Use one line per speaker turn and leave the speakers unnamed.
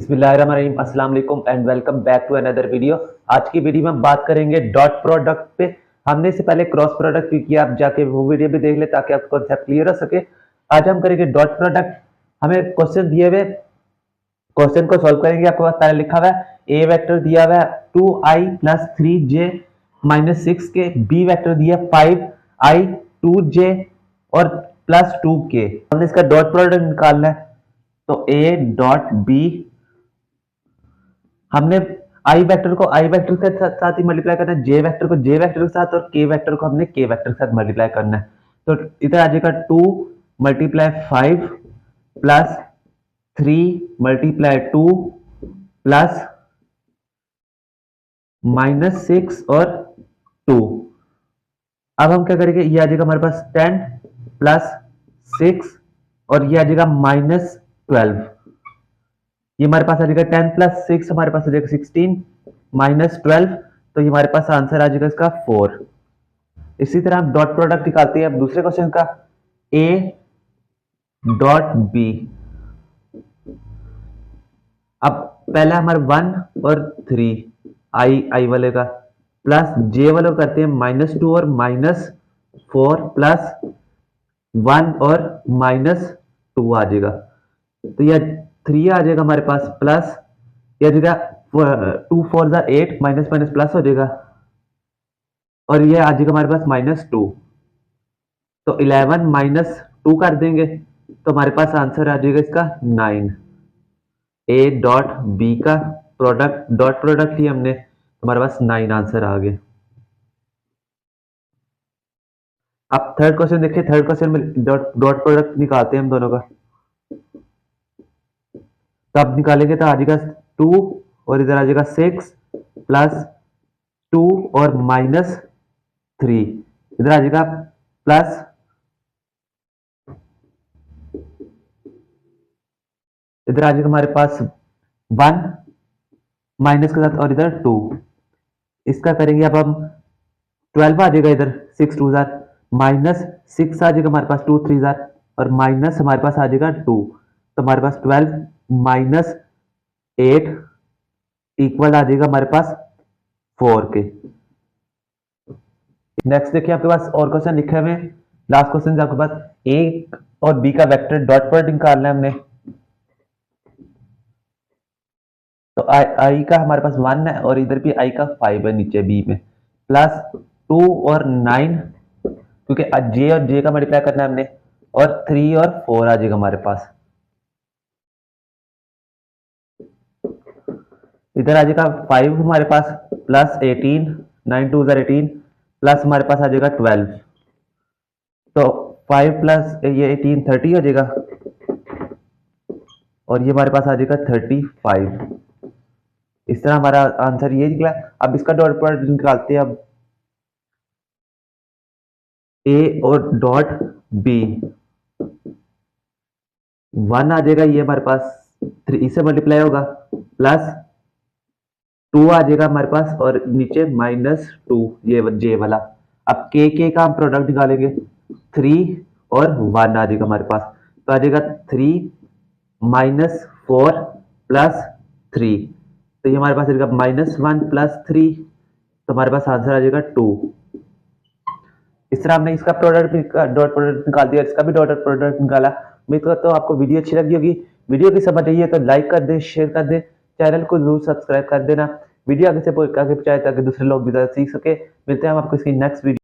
बिस्मिल्लाहिर्रहमानिर्रहीम, अस्सलाम वालेकुम and welcome back to another video. आज की वीडियो में हम बात करेंगे डॉट प्रोडक्ट पे। हमने इससे पहले क्रॉस प्रोडक्ट भी किया, आप जाके वो वीडियो भी देख ले ताकि आपको कॉन्सेप्ट क्लियर हो सके। आज हम करेंगे डॉट प्रोडक्ट। हमें क्वेश्चन दिए हुए, क्वेश्चन को सॉल्व करेंगे। आपके पास पहले लिखा हुआ है ए वेक्टर दिया हुआ है 2i plus 3j minus 6k, B vector दिया 5i 2j और प्लस 2k। हमने इसका डॉट प्रोडक्ट निकालना है, तो a डॉट बी, हमने आई वेक्टर को आई वेक्टर के साथ ही मल्टीप्लाई करना है, जे वेक्टर को जे वेक्टर के साथ और के वेक्टर को हमने के वेक्टर के साथ मल्टीप्लाई करना है। तो इधर आ जाएगा 2 multiply 5 plus 3 multiply 2 plus minus 6 और 2। अब हम क्या करेंगे, ये आ जाएगा हमारे पास 10 प्लस 6 और ये आ जाएगा माइनस 12। ये हमारे पास आ जाएगा 10 प्लस 6, हमारे पास आ जाएगा 16 माइनस 12, तो ये हमारे पास आंसर आ जाएगा इसका 4। इसी तरह हम डॉट प्रोडक्ट निकालते हैं अब दूसरे क्वेश्चन का, ए डॉट बी। अब पहला हमारे 1 और 3 आई वाले का प्लस जे वाले को करते हैं -2 और -4 प्लस 1 और -2 आ जाएगा। तो यह 3 आ जाएगा हमारे पास प्लस, यह आ जाएगा 2 4 जा 8 माइनस माइनस प्लस हो जाएगा और ये आ जाएगा हमारे पास -2। तो 11 माइनस 2 कर देंगे तो हमारे पास आंसर आ जाएगा इसका 9। ए डॉट बी का प्रोडक्ट, डॉट प्रोडक्ट ही हमने, हमारे पास 9 आंसर आ गए। अब थर्ड क्वेश्चन देखिए, थर्ड क्वेश्चन में डॉट प्रोडक्ट निकालते हैं हम दोनों का। तो अब निकालेंगे तो आ जाएगा 2 और इधर आ जाएगा 6 प्लस 2 और -3, इधर आ जाएगा प्लस, इधर आ जाएगा हमारे पास 1 माइनस के साथ और इधर 2। इसका करेंगे अब हम 12 आ जाएगा इधर 6 2 जार माइनस 6 आ जाएगा हमारे पास 2 3 जार और माइनस हमारे पास आ जाएगा 2। तो हमारे पास 12 माइनस 8 इक्वल आ जाएगा हमारे पास 4 के। नेक्स्ट देखिए आपके पास और क्वेश्चन लिखे हुए हैं। लास्ट क्वेश्चन आपके पास ए और बी का वेक्टर डॉट प्रोडक्ट निकालना है हमने। तो आई का हमारे पास 1 है और इधर भी आई का 5 है नीचे बी में, प्लस 2 और 9 क्योंकि जे और जे का मल्टीप्लाई करना है हमने, और 3 और 4 आ जाएगा हमारे पास। इधर आ जाएगा 5 हमारे पास प्लस 18, 9 2 18 प्लस हमारे पास आ जाएगा 12। तो 5 प्लस ये 18 30 हो जाएगा और ये हमारे पास आ जाएगा 35। इस तरह हमारा आंसर ये निकला। अब इसका डॉट प्रोडक्ट निकालते हैं। अब ए और डॉट बी, 1 आ जाएगा ये हमारे पास 3 से मल्टीप्लाई होगा प्लस 2 आ जाएगा हमारे पास और नीचे -2 ये जे वाला। अब के का हम प्रोडक्ट निकालेंगे, 3 और 1 आ जाएगा हमारे पास, तो आ जाएगा 3 -4 प्लस 3, तो ये हमारे पास आ जाएगा -1 प्लस 3, तो हमारे पास आंसर आ जाएगा 2। इस तरह हमने इसका प्रोडक्ट डॉट प्रोडक्ट निकाल दिया, इसका भी डॉट प्रोडक्ट निकाला। उम्मीद करता हूँ आपको वीडियो अच्छी लगी होगी। वीडियो की समझ आई है तो लाइक कर दे, शेयर कर दे, चैनल को जरूर सब्सक्राइब कर देना। वीडियो आगे से आगे पहुंचाए ताकि दूसरे लोग भी सीख सके। मिलते हैं हम आपको इसकी नेक्स्ट वीडियो।